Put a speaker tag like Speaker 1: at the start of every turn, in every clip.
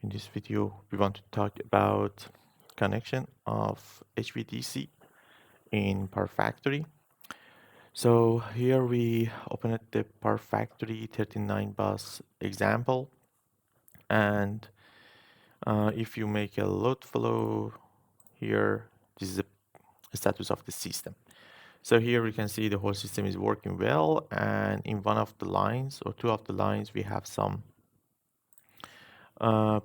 Speaker 1: In this video, we want to talk about connection of HVDC in PowerFactory. So here we open up the PowerFactory 39 bus example, and if you make a load flow here, this is the status of the system. So here we can see the whole system is working well, and in one of the lines or two of the lines we have some uh,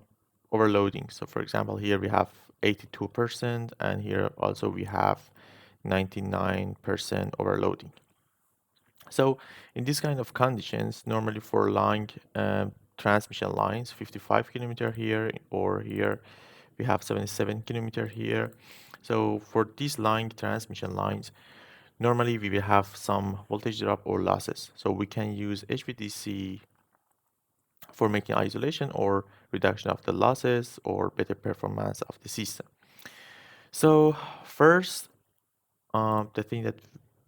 Speaker 1: overloading. So for example, here we have 82%, and here also we have 99% overloading. So in this kind of conditions, normally for long transmission lines, 55 kilometer here, or here we have 77 kilometer here. So for these long transmission lines, normally we will have some voltage drop or losses. So we can use HVDC for making isolation or reduction of the losses or better performance of the system. So first, the thing that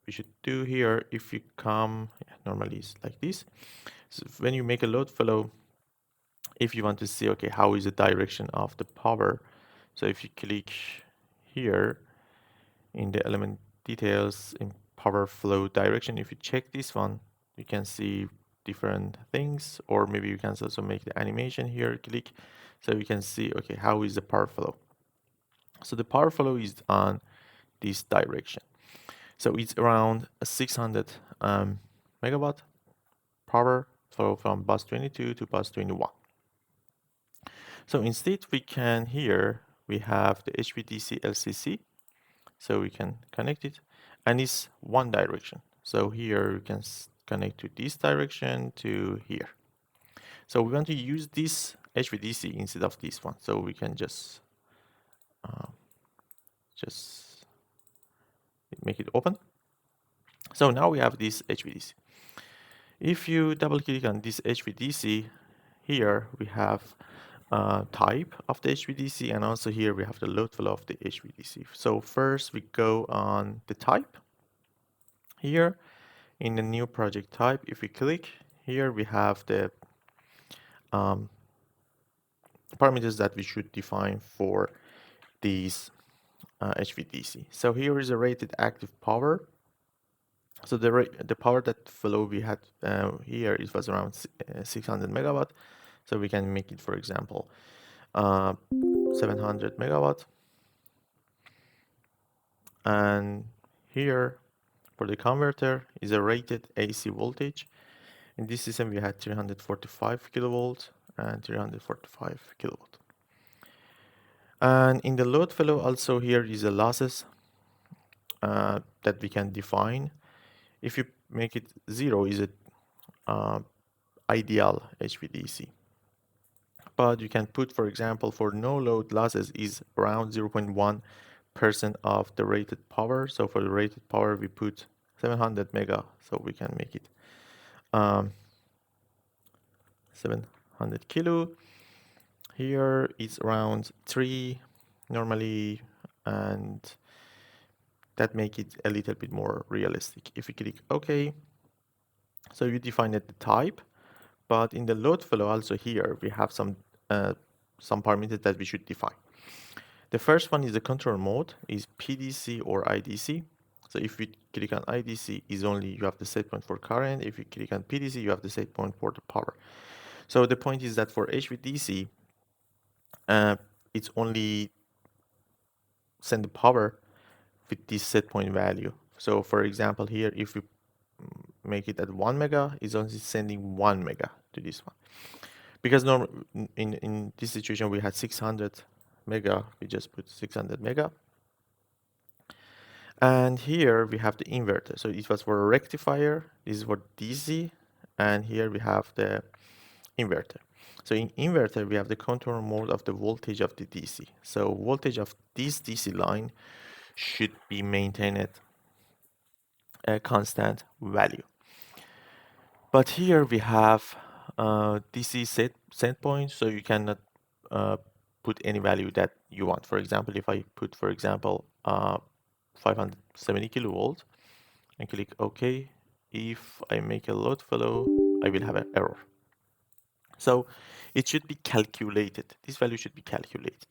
Speaker 1: we should do here, if you come, normally it's like this. So when you make a load flow, if you want to see, okay, how is the direction of the power? So if you click here in the element details in power flow direction, if you check this one, you can see different things, or maybe you can also make the animation here, click, so you can see, okay, how is the power flow? So the power flow is on this direction. So it's around 600 megawatt power flow from bus 22 to bus 21. So instead we can here, we have the HVDC-LCC, so we can connect it, and it's one direction. So here you can connect to this direction to here. So we want to use this HVDC instead of this one. So we can just make it open. So now we have this HVDC. If you double click on this HVDC, here we have type of the HVDC, and also here we have the load flow of the HVDC. So first we go on the type. Here in the new project type, if we click here, we have the parameters that we should define for these HVDC. So here is a rated active power. So the power that flow we had here, it was around 600 megawatt. So we can make it, for example, 700 megawatt. And here for the converter is a rated AC voltage. In this system we had 345 kilovolts and 345 kilovolt. And in the load flow also here is the losses that we can define. If you make it 0, is it ideal HVDC? But you can put, for example, for no load losses is around 0.1% of the rated power. So for the rated power, we put 700 mega, so we can make it 700 kilo. Here it's around 3 normally, and that make it a little bit more realistic. If you click OK, so you define the type, but in the load flow also here we have some parameters that we should define. The first one is the control mode, is PDC or IDC. So if we click on IDC, is only you have the set point for current. If you click on PDC, you have the set point for the power. So the point is that for HVDC, it's only send the power with this set point value. So for example, here, if we make it at 1 mega, it's only sending 1 mega to this one. Because in this situation, we had 600 mega, we just put 600 mega. And here we have the inverter. So it was for a rectifier, this is for DC, and here we have the inverter. So in inverter, we have the control mode of the voltage of the DC. So voltage of this DC line should be maintained at a constant value. But here we have DC set point, so you cannot put any value that you want. For example, if I put, for example, 570 kilovolt and click OK, if I make a load flow, I will have an error. So it should be calculated. This value should be calculated.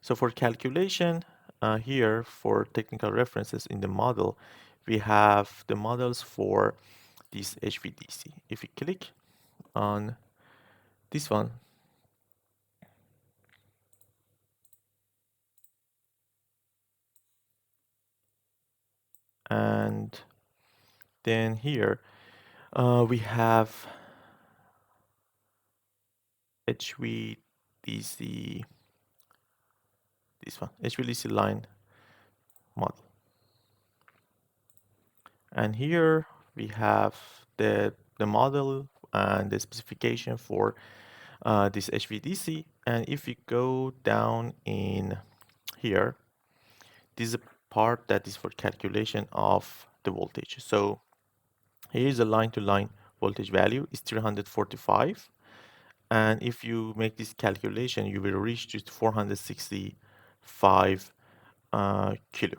Speaker 1: So for calculation, here for technical references in the model, we have the models for this HVDC. If we click on this one, and then here we have HVDC, this one, HVDC line model. And here we have the model and the specification for this HVDC. And if we go down in here, this is a part that is for calculation of the voltage. So here is a line-to-line voltage value is 345. And if you make this calculation, you will reach to 465 kilo.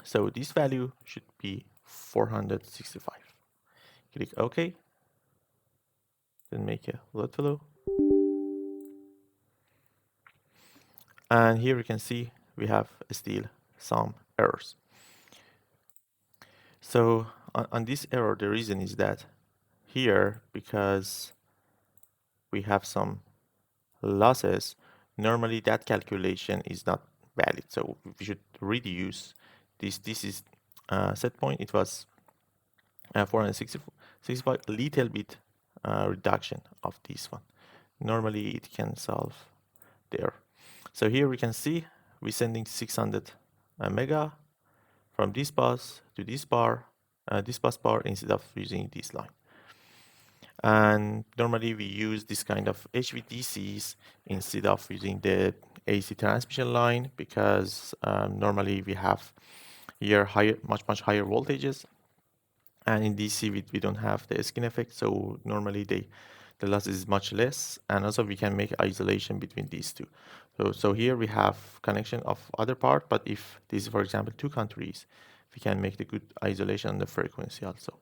Speaker 1: So this value should be 465. Click OK. Then make a load flow. And here we can see we have still some errors. So on this error, the reason is that here, because we have some losses, normally that calculation is not valid. So we should reduce this. This is set point. It was 465, a little bit reduction of this one. Normally it can solve there. So here we can see we're sending 600 mega from this bus to this bus bar instead of using this line. And normally we use this kind of HVDCs instead of using the AC transmission line because normally we have here much higher voltages, and in DC we don't have the skin effect, so normally the loss is much less, and also we can make isolation between these two. So here we have connection of other part, but if this is, for example, two countries, we can make the good isolation on the frequency also.